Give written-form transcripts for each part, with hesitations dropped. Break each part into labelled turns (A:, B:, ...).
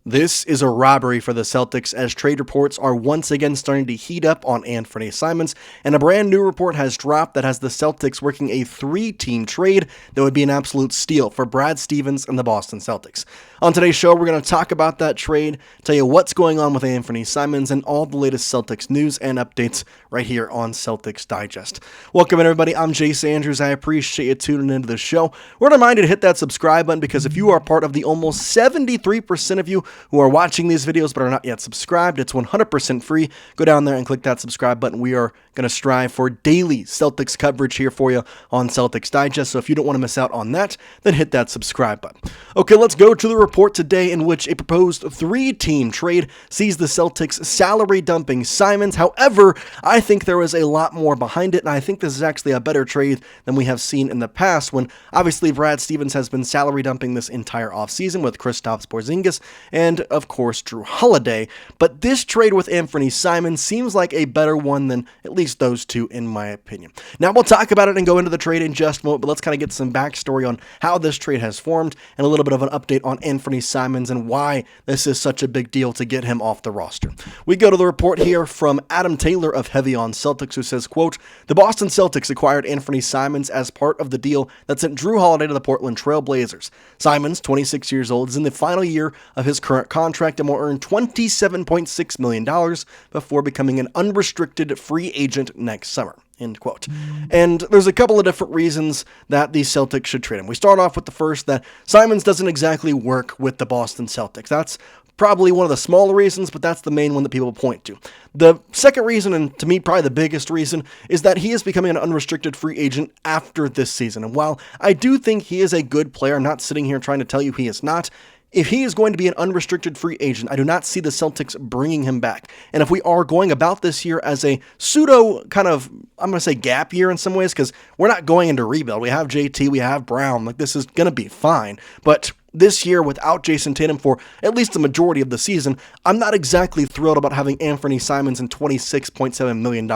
A: This is a robbery for the Celtics as trade reports are once again starting to heat up on Anfernee Simons, and a brand new report has dropped that has the Celtics working a 3-team trade that would be an absolute steal for Brad Stevens and the Boston Celtics. On today's show, we're going to talk about that trade, tell you what's going on with Anfernee Simons, and all the latest Celtics news and updates right here on Celtics Digest. Welcome everybody, I'm Jace Andrews. I appreciate you tuning into the show. We're reminded to hit that subscribe button because if you are part of the almost 73% of you who are watching these videos but are not yet subscribed, it's 100% free. Go down there and click that subscribe button. We are going to strive for daily Celtics coverage here for you on Celtics Digest, so if you don't want to miss out on that, then hit that subscribe button. Okay, let's go to the report today in which a proposed 3-team trade sees the Celtics salary dumping Simons. However, I think there is a lot more behind it, and I think this is actually a better trade than we have seen in the past when obviously Brad Stevens has been salary dumping this entire offseason with Kristaps Porziņģis and of course Jrue Holiday, but this trade with Anfernee Simons seems like a better one than at least those two in my opinion. Now we'll talk about it and go into the trade in just a moment, but let's kind of get some backstory on how this trade has formed and a little bit of an update on Anfernee Simons and why this is such a big deal to get him off the roster. We go to the report here from Adam Taylor of Heavy on Celtics, who says, quote, "The Boston Celtics acquired Anfernee Simons as part of the deal that sent Jrue Holiday to the Portland Trail Blazers. Simons, 26 years old, is in the final year of his current contract and will earn $27.6 million before becoming an unrestricted free agent next summer." End quote. And there's a couple of different reasons that the Celtics should trade him. We start off with the first, that Simons doesn't exactly work with the Boston Celtics. That's probably one of the smaller reasons, but that's the main one that people point to. The second reason, and to me probably the biggest reason, is that he is becoming an unrestricted free agent after this season. And while I do think he is a good player, I'm not sitting here trying to tell you he is not. If he is going to be an unrestricted free agent, I do not see the Celtics bringing him back. And if we are going about this year as a pseudo kind of, I'm going to say gap year in some ways, because we're not going into rebuild. We have JT, we have Brown. Like, this is going to be fine. But this year, without Jayson Tatum for at least the majority of the season, I'm not exactly thrilled about having Anfernee Simons and $26.7 million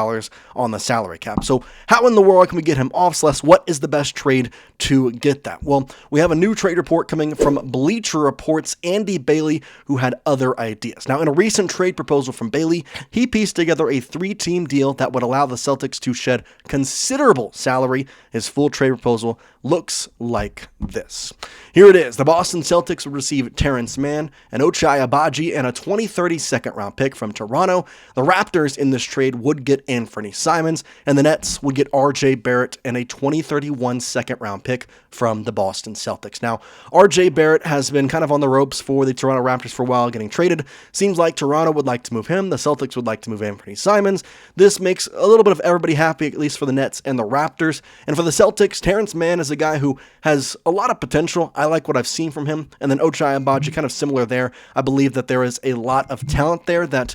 A: on the salary cap. So how in the world can we get him off? / what is the best trade to get that? Well, we have a new trade report coming from Bleacher Report's Andy Bailey, who had other ideas. Now, in a recent trade proposal from Bailey, he pieced together a 3-team deal that would allow the Celtics to shed considerable salary. His full trade proposal looks like this. Here it is. The Boston Celtics would receive Terance Mann, an Ochai Agbaji, and a 2030 second-round pick from Toronto. The Raptors in this trade would get Anfernee Simons, and the Nets would get RJ Barrett and a 2031 second-round pick from the Boston Celtics. Now, RJ Barrett has been kind of on the ropes for the Toronto Raptors for a while, getting traded. Seems like Toronto would like to move him. The Celtics would like to move Anfernee Simons. This makes a little bit of everybody happy, at least for the Nets and the Raptors. And for the Celtics, Terance Mann is a guy who has a lot of potential. I like what I've seen from him. And then Ochai Agbaji, kind of similar there. I believe that there is a lot of talent there that,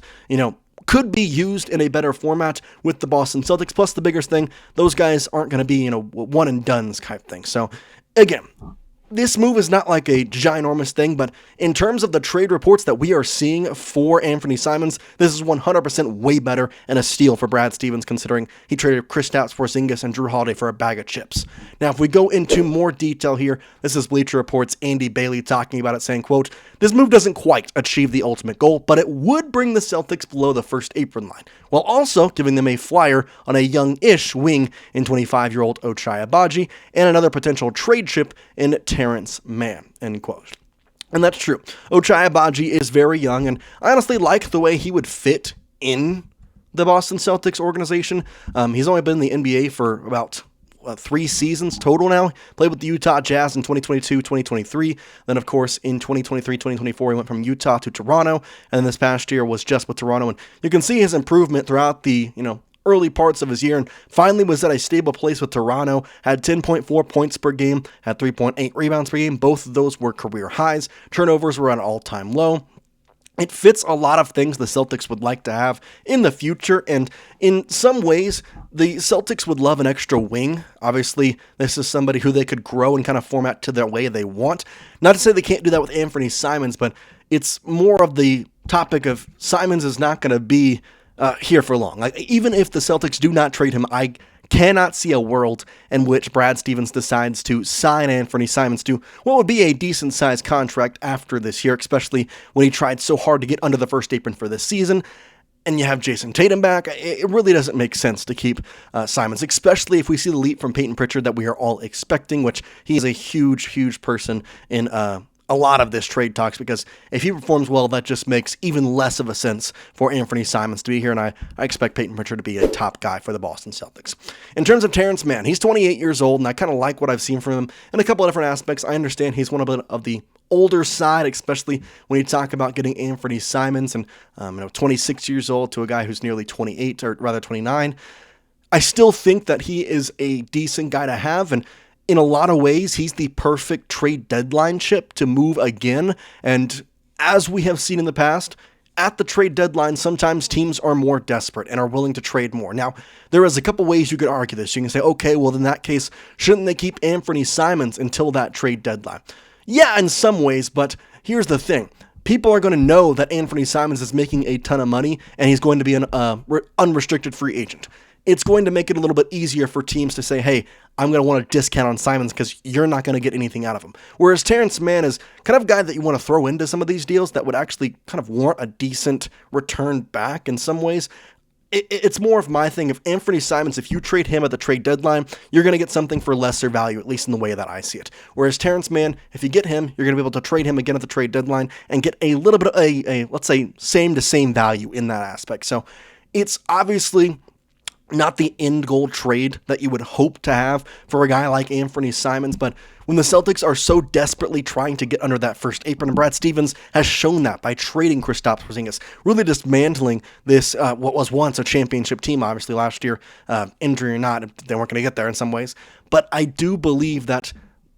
A: could be used in a better format with the Boston Celtics. Plus, the biggest thing, those guys aren't going to be, one and dones type thing. So, again, this move is not like a ginormous thing, but in terms of the trade reports that we are seeing for Anfernee Simons, this is 100% way better and a steal for Brad Stevens, considering he traded Kristaps Porziņģis and Jrue Holiday for a bag of chips. Now, if we go into more detail here, this is Bleacher Report's Andy Bailey talking about it, saying, quote, "This move doesn't quite achieve the ultimate goal, but it would bring the Celtics below the first apron line, while also giving them a flyer on a young-ish wing in 25-year-old Ochai Agbaji and another potential trade chip in Terance Mann," end quote. And that's true. Ochai Agbaji is very young, and I honestly like the way he would fit in the Boston Celtics organization. He's only been in the NBA for about 3 seasons total now. Played with the Utah Jazz in 2022, 2023. Then, of course, in 2023, 2024, he went from Utah to Toronto. And then this past year was just with Toronto. And you can see his improvement throughout the, early parts of his year, and finally was at a stable place with Toronto, had 10.4 points per game, had 3.8 rebounds per game. Both of those were career highs. Turnovers were at an all-time low. It fits a lot of things the Celtics would like to have in the future, and in some ways, the Celtics would love an extra wing. Obviously, this is somebody who they could grow and kind of format to their way they want. Not to say they can't do that with Anfernee Simons, but it's more of the topic of Simons is not going to be here for long. Like, even if the Celtics do not trade him, I cannot see a world in which Brad Stevens decides to sign Anfernee Simons to what would be a decent-sized contract after this year, especially when he tried so hard to get under the first apron for this season. And you have Jayson Tatum back. It really doesn't make sense to keep Simons, especially if we see the leap from Peyton Pritchard that we are all expecting, which he is a huge person in a lot of this trade talks, because if he performs well, that just makes even less of a sense for Anfernee Simons to be here, and I expect Peyton Pritchard to be a top guy for the Boston Celtics. In terms of Terance Mann, he's 28 years old, and I kind of like what I've seen from him in a couple of different aspects. I understand he's one of the older side, especially when you talk about getting Anfernee Simons, and 26 years old to a guy who's nearly 28, or rather 29. I still think that he is a decent guy to have, and in a lot of ways, he's the perfect trade deadline chip to move again. And as we have seen in the past, at the trade deadline, sometimes teams are more desperate and are willing to trade more. Now, there is a couple ways you could argue this. You can say, okay, well, in that case, shouldn't they keep Anfernee Simons until that trade deadline? Yeah, in some ways, but here's the thing. People are going to know that Anfernee Simons is making a ton of money and he's going to be an unrestricted free agent. It's going to make it a little bit easier for teams to say, hey, I'm going to want a discount on Simons because you're not going to get anything out of him. Whereas Terance Mann is kind of a guy that you want to throw into some of these deals that would actually kind of warrant a decent return back in some ways. It's more of my thing. If Anfernee Simons, if you trade him at the trade deadline, you're going to get something for lesser value, at least in the way that I see it. Whereas Terance Mann, if you get him, you're going to be able to trade him again at the trade deadline and get a little bit of a let's say, same to same value in that aspect. So it's obviously not the end goal trade that you would hope to have for a guy like Anfernee Simons, but when the Celtics are so desperately trying to get under that first apron, and Brad Stevens has shown that by trading Kristaps Porziņģis, really dismantling this, what was once a championship team, obviously last year, injury or not, they weren't going to get there in some ways, but I do believe that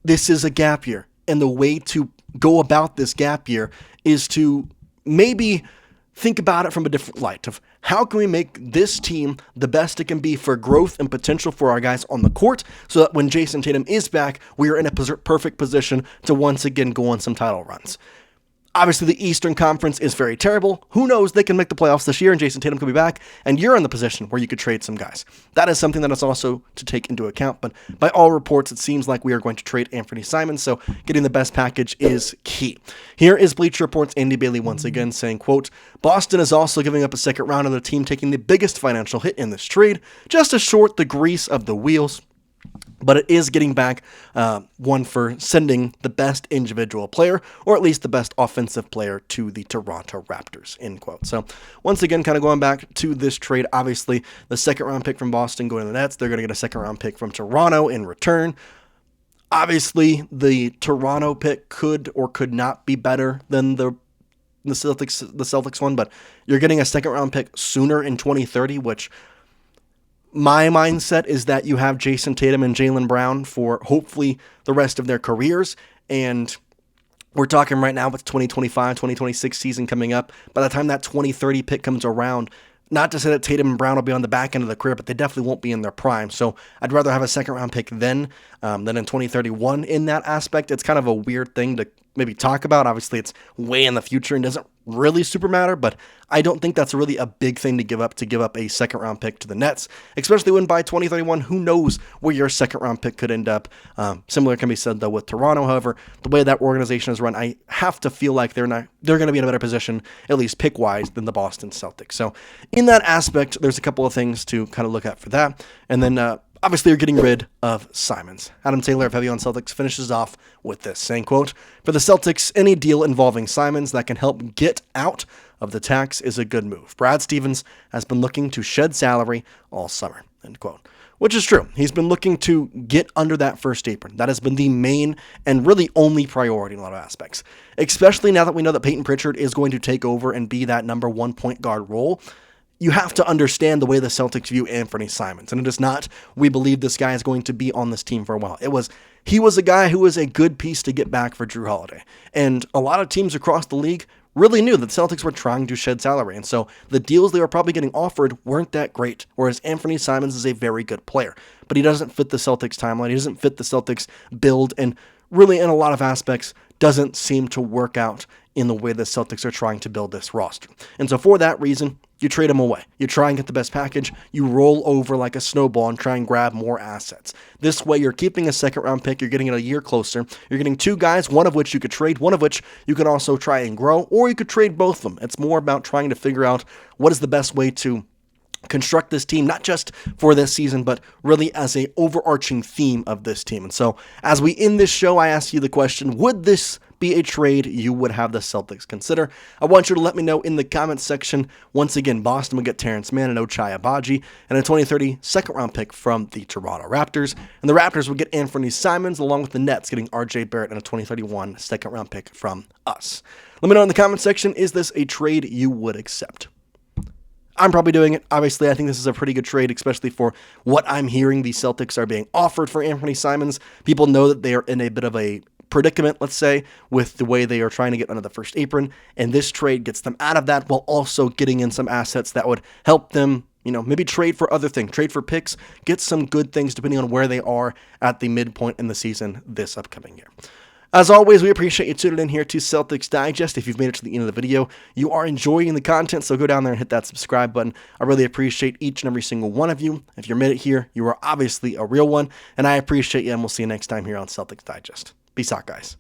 A: this is a gap year, and the way to go about this gap year is to maybe think about it from a different light of how can we make this team the best it can be for growth and potential for our guys on the court so that when Jayson Tatum is back, we are in a perfect position to once again go on some title runs. Obviously, the Eastern Conference is very terrible. Who knows? They can make the playoffs this year and Jayson Tatum could be back, and you're in the position where you could trade some guys. That is something that is also to take into account, but by all reports, it seems like we are going to trade Anfernee Simons, so getting the best package is key. Here is Bleacher Report's Andy Bailey once again saying, quote, Boston is also giving up a second round of the team taking the biggest financial hit in this trade, just to short the grease of the wheels. But it is getting back one for sending the best individual player, or at least the best offensive player, to the Toronto Raptors, end quote. So once again, kind of going back to this trade, obviously the second round pick from Boston going to the Nets, they're going to get a second round pick from Toronto in return. Obviously, the Toronto pick could or could not be better than the Celtics one, but you're getting a second round pick sooner in 2030, which my mindset is that you have Jayson Tatum and Jaylen Brown for hopefully the rest of their careers, and we're talking right now with 2025, 2026 season coming up. By the time that 2030 pick comes around, not to say that Tatum and Brown will be on the back end of the career, but they definitely won't be in their prime. So I'd rather have a second round pick then than in 2031 in that aspect. It's kind of a weird thing to maybe talk about. Obviously, it's way in the future and doesn't really super matter, but I don't think that's really a big thing to give up a second round pick to the Nets, especially when by 2031, who knows where your second round pick could end up. Similar can be said though with Toronto. However, the way that organization is run, I have to feel like they're going to be in a better position, at least pick wise, than the Boston Celtics. So in that aspect, there's a couple of things to kind of look at for that. And then obviously, you're getting rid of Simons. Adam Taylor of Heavy on Celtics finishes off with this, saying, quote, for the Celtics, any deal involving Simons that can help get out of the tax is a good move. Brad Stevens has been looking to shed salary all summer, end quote. Which is true. He's been looking to get under that first apron. That has been the main and really only priority in a lot of aspects, especially now that we know that Peyton Pritchard is going to take over and be that number one point guard role. You have to understand the way the Celtics view Anfernee Simons. And it is not, we believe this guy is going to be on this team for a while. He was a guy who was a good piece to get back for Jrue Holiday. And a lot of teams across the league really knew that the Celtics were trying to shed salary. And so the deals they were probably getting offered weren't that great. Whereas Anfernee Simons is a very good player. But he doesn't fit the Celtics timeline. He doesn't fit the Celtics build. And really, in a lot of aspects, doesn't seem to work out in the way the Celtics are trying to build this roster. And so for that reason, you trade them away. You try and get the best package. You roll over like a snowball and try and grab more assets. This way, you're keeping a second-round pick. You're getting it a year closer. You're getting 2 guys, one of which you could trade, one of which you can also try and grow, or you could trade both of them. It's more about trying to figure out what is the best way to construct this team, not just for this season, but really as a overarching theme of this team. And so, as we end this show, I ask you the question, would this be a trade you would have the Celtics consider? I want you to let me know in the comments section. Once again, Boston will get Terance Mann and Ochai Agbaji and a 2030 second-round pick from the Toronto Raptors. And the Raptors would get Anfernee Simons, along with the Nets getting RJ Barrett and a 2031 second-round pick from us. Let me know in the comments section, is this a trade you would accept? I'm probably doing it. Obviously, I think this is a pretty good trade, especially for what I'm hearing the Celtics are being offered for Anfernee Simons. People know that they are in a bit of a predicament, let's say, with the way they are trying to get under the first apron, and this trade gets them out of that while also getting in some assets that would help them, maybe trade for other things, trade for picks, get some good things depending on where they are at the midpoint in the season this upcoming year. As always, we appreciate you tuning in here to Celtics Digest. If you've made it to the end of the video, you are enjoying the content, so go down there and hit that subscribe button. I really appreciate each and every single one of you. If you made it here, you are obviously a real one, and I appreciate you, and we'll see you next time here on Celtics Digest. Peace out, guys.